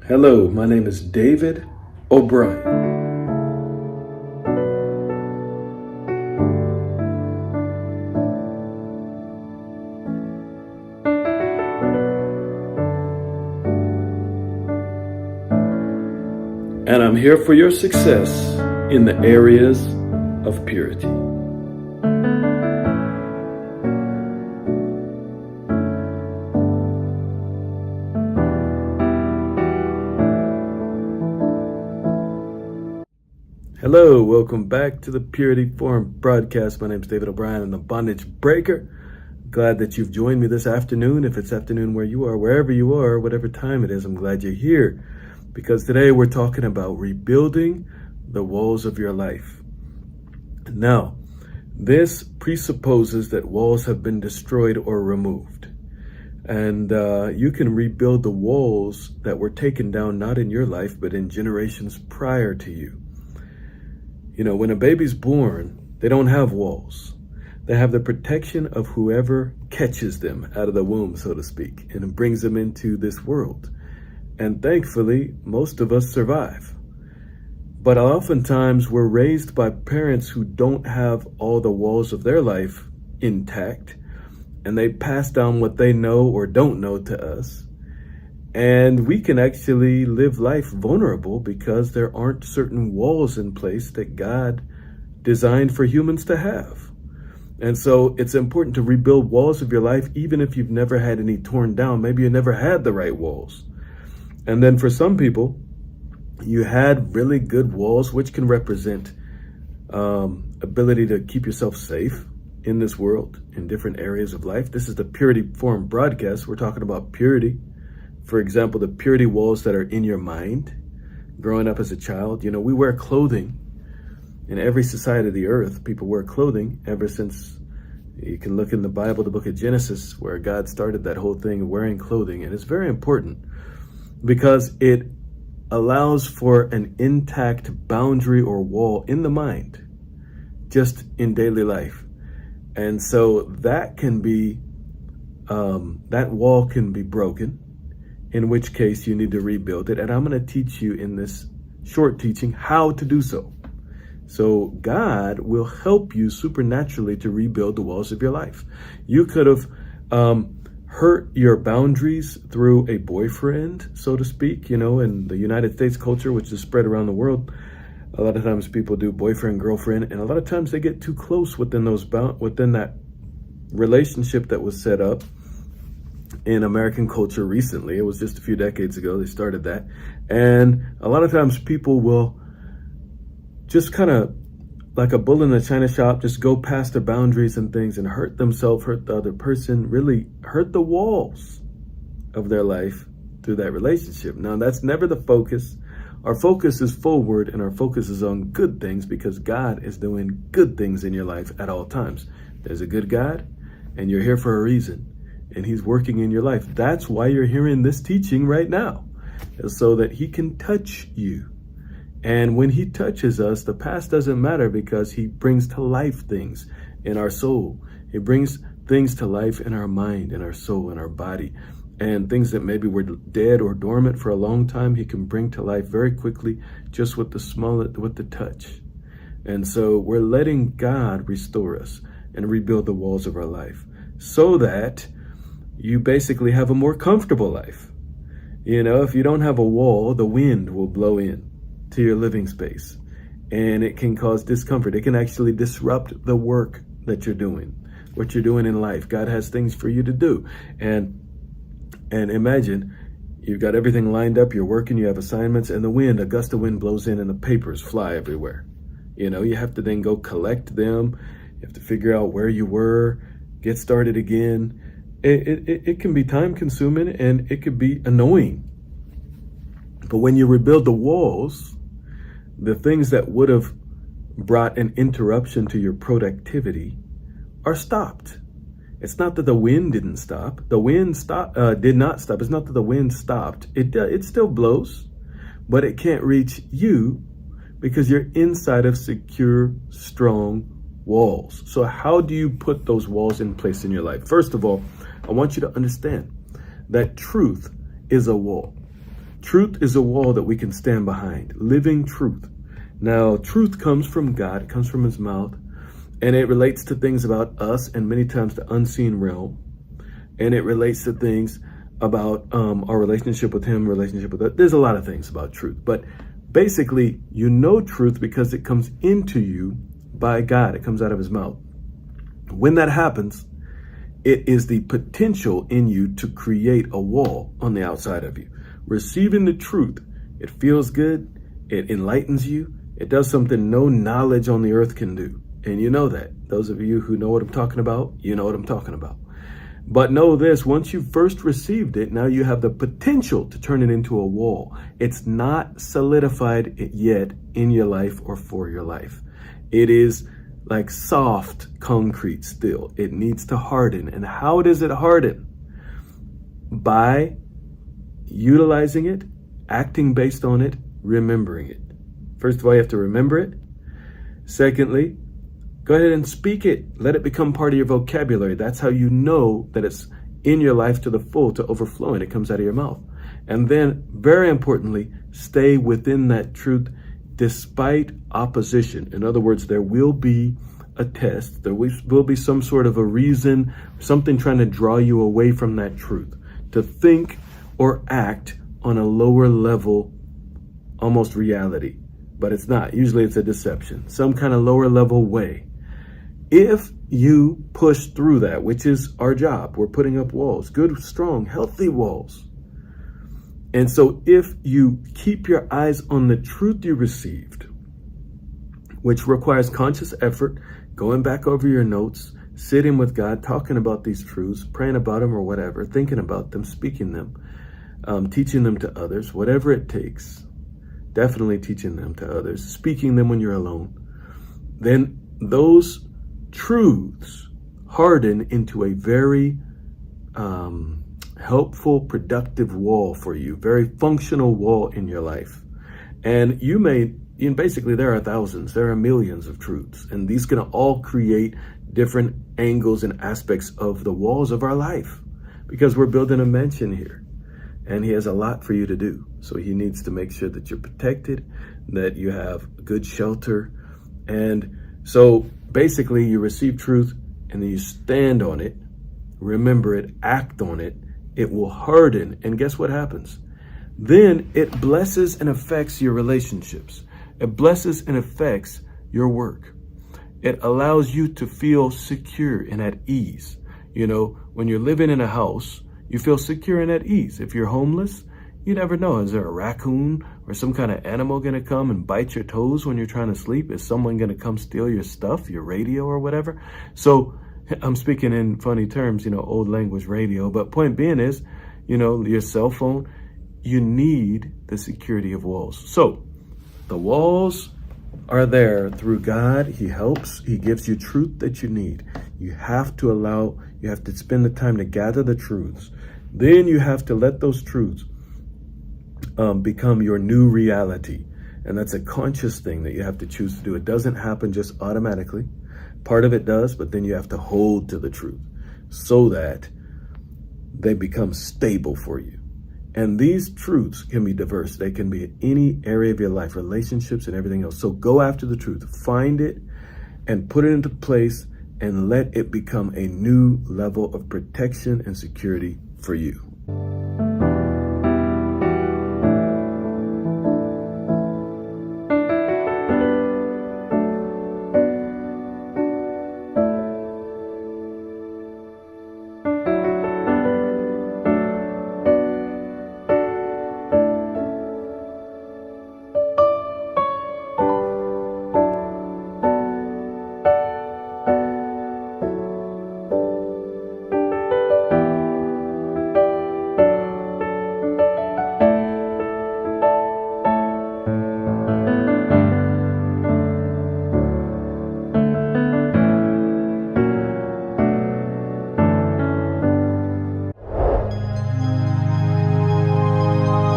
Hello, my name is David O'Brien. And I'm here for your success in the areas of purity. Hello, welcome back to the Purity Forum broadcast. My name is David O'Brien. I'm the Bondage Breaker. Glad that you've joined me this afternoon. If it's afternoon where you are, wherever you are, whatever time it is, I'm glad you're here. Because today we're talking about rebuilding the walls of your life. Now, this presupposes that walls have been destroyed or removed. And you can rebuild the walls that were taken down not in your life, but in generations prior to you. You know, when a baby's born, they don't have walls. They have the protection of whoever catches them out of the womb, so to speak, and brings them into this world. And thankfully, most of us survive. But oftentimes we're raised by parents who don't have all the walls of their life intact, and they pass down what they know or don't know to us. And we can actually live life vulnerable because there aren't certain walls in place that God designed for humans to have. And so it's important to rebuild walls of your life, even if you've never had any torn down. Maybe you never had the right walls. And then for some people, you had really good walls, which can represent ability to keep yourself safe in this world, in different areas of life. This is the Purity Forum broadcast. We're talking about purity. For example, the purity walls that are in your mind. Growing up as a child, you know, we wear clothing. In every society of the earth, people wear clothing ever since. You can look in the Bible, the book of Genesis, where God started that whole thing of wearing clothing. And it's very important because it allows for an intact boundary or wall in the mind, just in daily life. And so that can be, that wall can be broken, in which case you need to rebuild it. And I'm going to teach you in this short teaching how to do so. So God will help you supernaturally to rebuild the walls of your life. You could have hurt your boundaries through a boyfriend, so to speak. You know, in the United States culture, which is spread around the world, a lot of times people do boyfriend, girlfriend, and a lot of times they get too close within within that relationship that was set up. In American culture recently, it was just a few decades ago, they started that. And a lot of times people will just kind of, like a bull in a china shop, just go past their boundaries and things and hurt themselves, hurt the other person, really hurt the walls of their life through that relationship. Now, that's never the focus. Our focus is forward, and our focus is on good things because God is doing good things in your life at all times. There's a good God, and you're here for a reason. And he's working in your life. That's why you're hearing this teaching right now, so that he can touch you. And when he touches us, the past doesn't matter because he brings to life things in our soul. He brings things to life in our mind, in our soul, in our body. And things that maybe were dead or dormant for a long time, he can bring to life very quickly just with the touch. And so we're letting God restore us and rebuild the walls of our life so that you basically have a more comfortable life. You know, if you don't have a wall, the wind will blow in to your living space and it can cause discomfort. It can actually disrupt the work that you're doing, what you're doing in life. God has things for you to do. And imagine you've got everything lined up, you're working, you have assignments, and a gust of wind blows in and the papers fly everywhere. You know, you have to then go collect them. You have to figure out where you were, get started again. It can be time consuming and it could be annoying. But when you rebuild the walls, the things that would have brought an interruption to your productivity are stopped. It's not that the wind didn't stop. The wind did not stop. It's not that the wind stopped. It still blows, but it can't reach you because you're inside of secure, strong walls. So how do you put those walls in place in your life? First of all, I want you to understand that truth is a wall. Truth is a wall that we can stand behind. Living truth. Now, truth comes from God. It comes from his mouth. And it relates to things about us and many times the unseen realm. And it relates to things about our relationship with him, relationship with us. There's a lot of things about truth. But basically, you know truth because it comes into you by God. It comes out of his mouth. When that happens, it is the potential in you to create a wall on the outside of you. Receiving the truth, it feels good. It enlightens you. It does something no knowledge on the earth can do. And you know that. Those of you who know what I'm talking about, you know what I'm talking about. But know this, once you first received it, now you have the potential to turn it into a wall. It's not solidified yet in your life or for your life. It is like soft concrete still. It needs to harden. And how does it harden? By utilizing it, acting based on it, remembering it. First of all, you have to remember it. Secondly, go ahead and speak it. Let it become part of your vocabulary. That's how you know that it's in your life to the full, to overflowing. It comes out of your mouth. And then, very importantly, stay within that truth despite opposition. In other words, there will be a test. There will be some sort of a reason, something trying to draw you away from that truth, to think or act on a lower level, almost reality. But it's not. Usually it's a deception, some kind of lower level way. If you push through that, which is our job, we're putting up walls, good, strong, healthy walls. And so if you keep your eyes on the truth you received, which requires conscious effort, going back over your notes, sitting with God, talking about these truths, praying about them or whatever, thinking about them, speaking them, teaching them to others, whatever it takes, definitely teaching them to others, speaking them when you're alone, then those truths harden into a very helpful, productive wall for you, very functional wall in your life. And basically there are thousands, there are millions of truths, and these can all create different angles and aspects of the walls of our life, because we're building a mansion here. And he has a lot for you to do. So he needs to make sure that you're protected, that you have good shelter. And so basically you receive truth and then you stand on it, remember it, act on it. It will harden. And guess what happens? Then it blesses and affects your relationships. It blesses and affects your work. It allows you to feel secure and at ease. You know, when you're living in a house, you feel secure and at ease. If you're homeless, you never know. Is there a raccoon or some kind of animal going to come and bite your toes when you're trying to sleep? Is someone going to come steal your stuff, your radio or whatever? So I'm speaking in funny terms, old language radio. But point being is, your cell phone, you need the security of walls. So the walls are there through God. He helps. He gives you truth that you need. You have to spend the time to gather the truths. Then you have to let those truths become your new reality. And that's a conscious thing that you have to choose to do. It doesn't happen just automatically. Part of it does, but then you have to hold to the truth so that they become stable for you. And these truths can be diverse. They can be in any area of your life, relationships and everything else. So go after the truth, find it and put it into place and let it become a new level of protection and security for you.